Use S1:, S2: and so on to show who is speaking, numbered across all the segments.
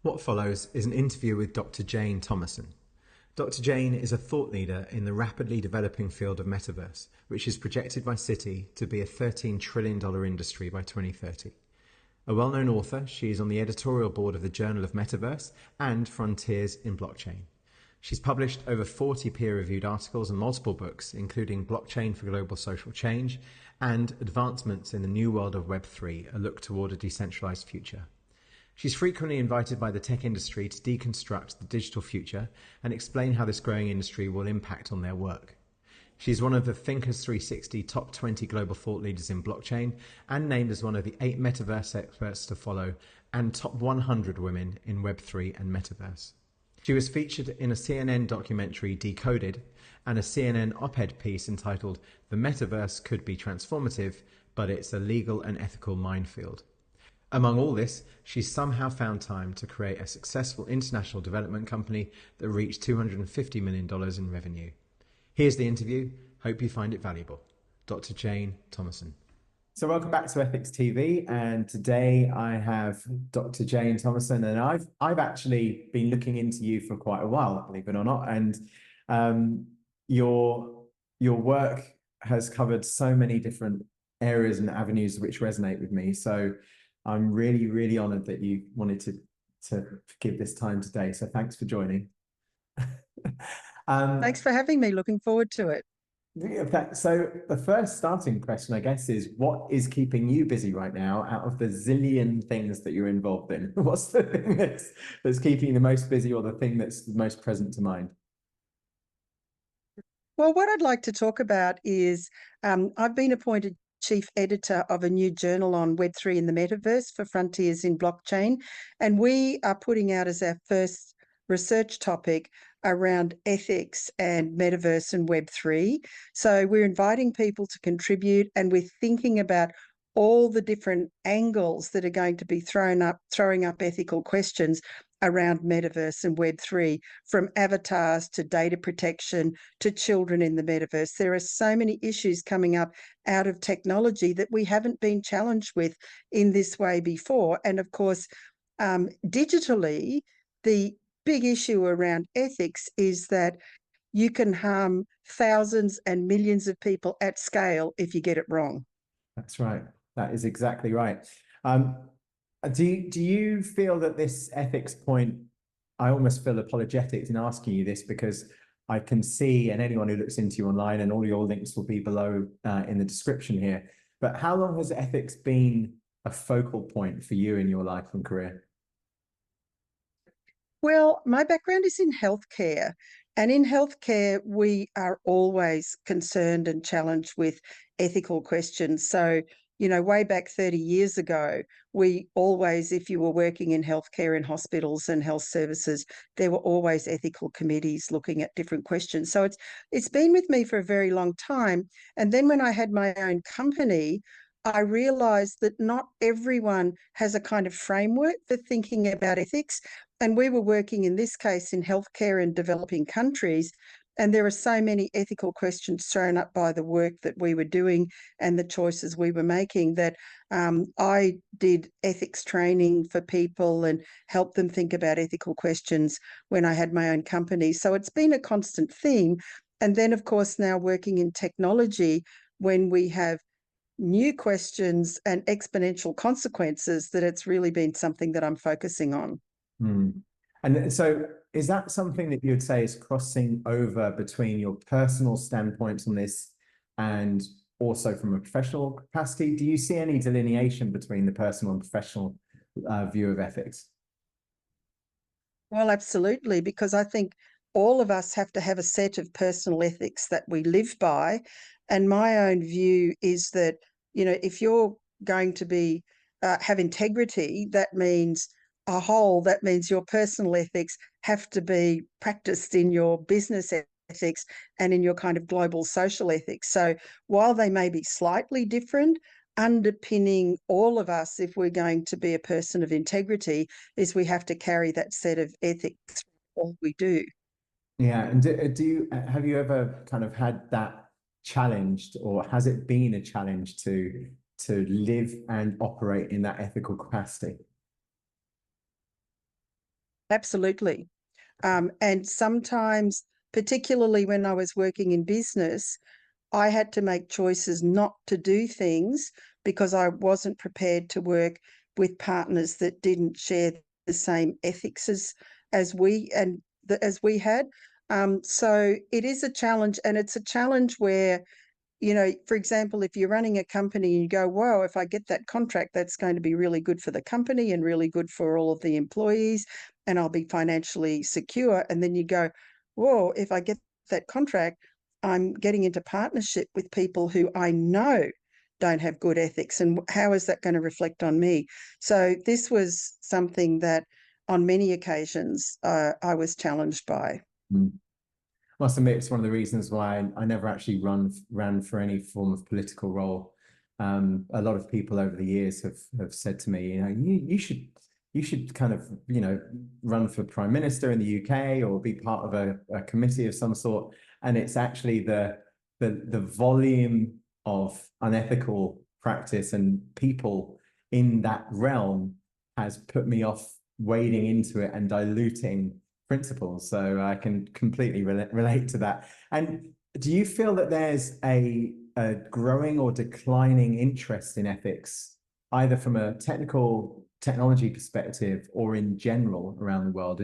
S1: What follows is an interview with Dr. Jane Thomason. Dr. Jane is a thought leader in the rapidly developing field of metaverse, which is projected by Citi to be a $13 trillion industry by 2030. A well-known author, she is on the editorial board of the Journal of Metaverse and Frontiers in Blockchain. She's published over 40 peer-reviewed articles and multiple books, including Blockchain for Global Social Change and Advancements in the New World of Web3, a look toward a decentralized future. She's frequently invited by the tech industry to deconstruct the digital future and explain how this growing industry will impact on their work. She's one of the Thinkers 360 top 20 global thought leaders in blockchain and named as one of the 8 Metaverse experts to follow and top 100 women in Web3 and Metaverse. She was featured in a CNN documentary, Decoded, and a CNN op-ed piece entitled "The Metaverse Could Be Transformative, but It's a Legal and Ethical Minefield." Among all this, she's somehow found time to create a successful international development company that reached $250 million in revenue. Here's the interview. Hope you find it valuable. Dr. Jane Thomason. So welcome back to Ethics TV, and today I have Dr. Jane Thomason, and I've actually been looking into you for quite a while, believe it or not, and your work has covered so many different areas and avenues which resonate with me. So I'm really, really honored that you wanted to give this time today. So thanks for joining.
S2: Thanks for having me. Looking forward to it.
S1: So the first starting question, I guess, is what is keeping you busy right now out of the zillion things that you're involved in? What's the thing that's keeping you the most busy, or the thing that's the most present to mind?
S2: Well, what I'd like to talk about is I've been appointed chief editor of a new journal on Web3 in the Metaverse for Frontiers in Blockchain. And we are putting out as our first research topic around ethics and Metaverse and Web3. So we're inviting people to contribute, and we're thinking about all the different angles that are going to be throwing up ethical questions around Metaverse and Web3, from avatars to data protection to children in the Metaverse. There are so many issues coming up out of technology that we haven't been challenged with in this way before. And of course, digitally, the big issue around ethics is that you can harm thousands and millions of people at scale if you get it wrong.
S1: That's right. That is exactly right. Do you feel that this ethics point, I almost feel apologetic in asking you this, because I can see, and anyone who looks into you online, and all your links will be below in the description here, but how long has ethics been a focal point for you in your life and career?
S2: Well, my background is in healthcare, and in healthcare, we are always concerned and challenged with ethical questions. So, way back 30 years ago, we always, if you were working in healthcare in hospitals and health services, there were always ethical committees looking at different questions. So it's been with me for a very long time. And then when I had my own company, I realized that not everyone has a kind of framework for thinking about ethics. And we were working in this case in healthcare in developing countries. And there are so many ethical questions thrown up by the work that we were doing and the choices we were making that I did ethics training for people and helped them think about ethical questions when I had my own company. So it's been a constant theme. And then, of course, now working in technology, when we have new questions and exponential consequences, that it's really been something that I'm focusing on.
S1: And so is that something that you would say is crossing over between your personal standpoints on this and also from a professional capacity? Do you see any delineation between the personal and professional view of ethics?
S2: Well, absolutely, because I think all of us have to have a set of personal ethics that we live by. And my own view is that, if you're going to be have integrity, that means your personal ethics have to be practiced in your business ethics and in your kind of global social ethics. So while they may be slightly different, underpinning all of us, if we're going to be a person of integrity, is we have to carry that set of ethics all we do.
S1: Yeah, and have you ever kind of had that challenged, or has it been a challenge to live and operate in that ethical capacity?
S2: Absolutely. And sometimes, particularly when I was working in business, I had to make choices not to do things because I wasn't prepared to work with partners that didn't share the same ethics as we had. So it is a challenge, and it's a challenge where, for example, if you're running a company and you go, "Wow, if I get that contract, that's going to be really good for the company and really good for all of the employees, and I'll be financially secure." And then you go, "Whoa, if I get that contract, I'm getting into partnership with people who I know don't have good ethics, and how is that going to reflect on me?" So this was something that on many occasions I was challenged by.
S1: Mm. Must admit, it's one of the reasons why I never actually ran for any form of political role. A lot of people over the years have said to me, you should kind of run for prime minister in the UK or be part of a committee of some sort. And it's actually the volume of unethical practice and people in that realm has put me off wading into it and diluting principles. So I can completely relate to that. And do you feel that there's a growing or declining interest in ethics, either from a technology perspective or in general around the world?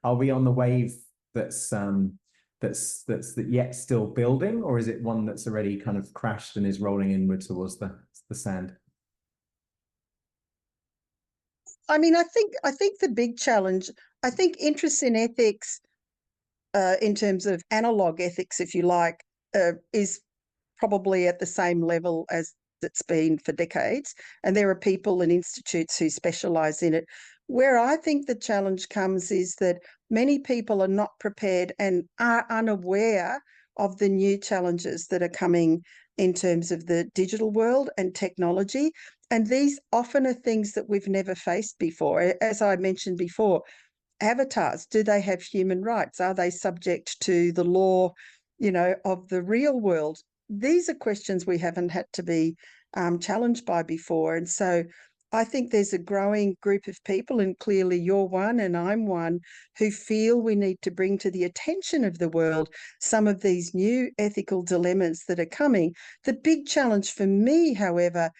S1: Are we on the wave that's yet still building, or is it one that's already kind of crashed and is rolling inward towards the sand?
S2: I mean, I think the big challenge, I think interest in ethics, in terms of analog ethics, if you like, is probably at the same level as it's been for decades. And there are people and institutes who specialise in it. Where I think the challenge comes is that many people are not prepared and are unaware of the new challenges that are coming in terms of the digital world and technology. And these often are things that we've never faced before. As I mentioned before, avatars, do they have human rights? Are they subject to the law, of the real world? These are questions we haven't had to be challenged by before. And so I think there's a growing group of people, and clearly you're one and I'm one, who feel we need to bring to the attention of the world some of these new ethical dilemmas that are coming. The big challenge for me, however,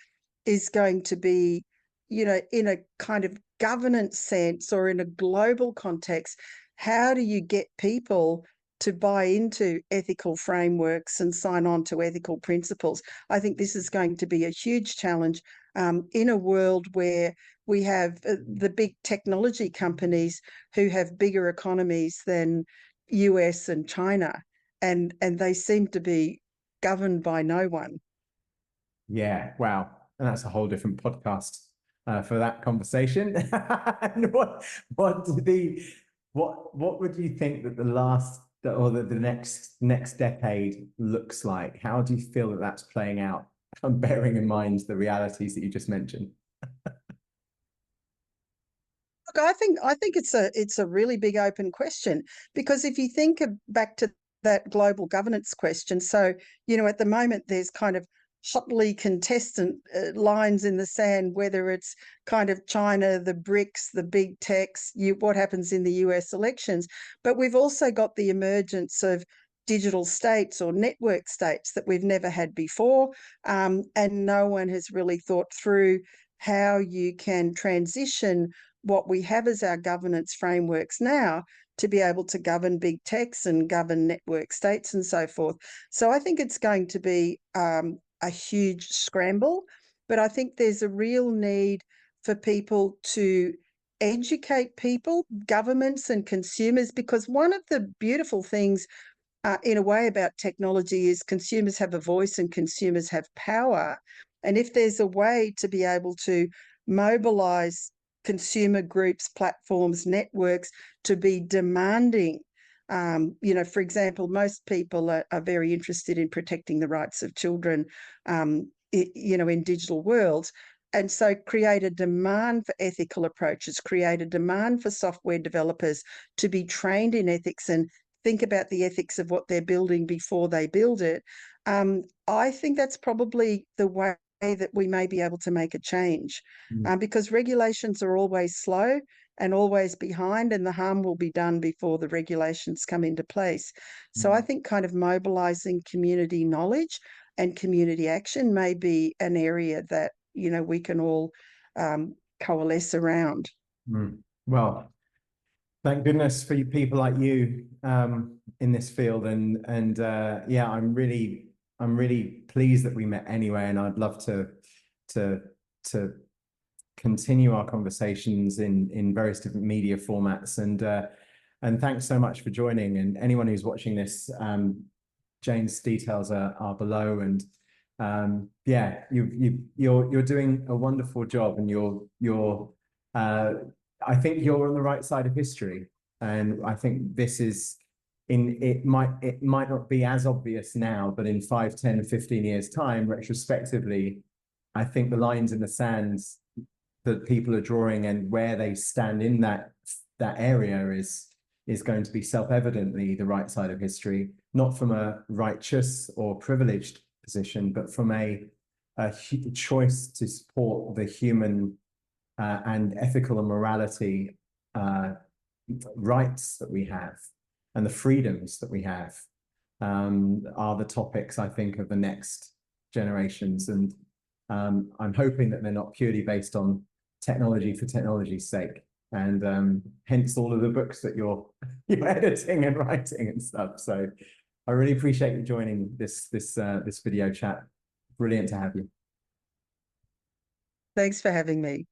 S2: is going to be, in a kind of governance sense or in a global context, how do you get people to buy into ethical frameworks and sign on to ethical principles? I think this is going to be a huge challenge in a world where we have the big technology companies who have bigger economies than US and China, and they seem to be governed by no one.
S1: Yeah, wow. And that's a whole different podcast for that conversation. And what would you think that the next decade looks like? How do you feel that that's playing out, bearing in mind the realities that you just mentioned?
S2: Look, I think it's a really big open question, because if you think back to that global governance question, so at the moment there's kind of hotly contestant lines in the sand, whether it's kind of China, the BRICS, the big techs, what happens in the US elections. But we've also got the emergence of digital states or network states that we've never had before, and no one has really thought through how you can transition what we have as our governance frameworks now to be able to govern big techs and govern network states and so forth. So I think it's going to be a huge scramble, but I think there's a real need for people to educate people, governments and consumers, because one of the beautiful things in a way about technology is consumers have a voice and consumers have power. And if there's a way to be able to mobilize consumer groups, platforms, networks to be demanding, for example, most people are very interested in protecting the rights of children, in digital worlds. And so create a demand for ethical approaches, create a demand for software developers to be trained in ethics and think about the ethics of what they're building before they build it. I think that's probably the way that we may be able to make a change,
S1: Mm.
S2: because regulations are always slow and always behind, and the harm will be done before the regulations come into place. So I think kind of mobilising community knowledge and community action may be an area that, you know, we can all coalesce around.
S1: Well, thank goodness for people like you in this field, and yeah, I'm really pleased that we met anyway, and I'd love to continue our conversations in various different media formats, and thanks so much for joining. And anyone who's watching this, Jane's details are below, and yeah, you're doing a wonderful job, and you're I think you're on the right side of history, and I think this is it might not be as obvious now, but in 5, 10, 15 years time, retrospectively, I think the lines in the sands that people are drawing and where they stand in that area is going to be self-evidently the right side of history, not from a righteous or privileged position, but from a choice to support the human and ethical and morality rights that we have and the freedoms that we have are the topics, I think, of the next generations. And I'm hoping that they're not purely based on technology for technology's sake, and hence all of the books that you're editing and writing and stuff. So I really appreciate you joining this video chat. Brilliant to have you.
S2: Thanks for having me.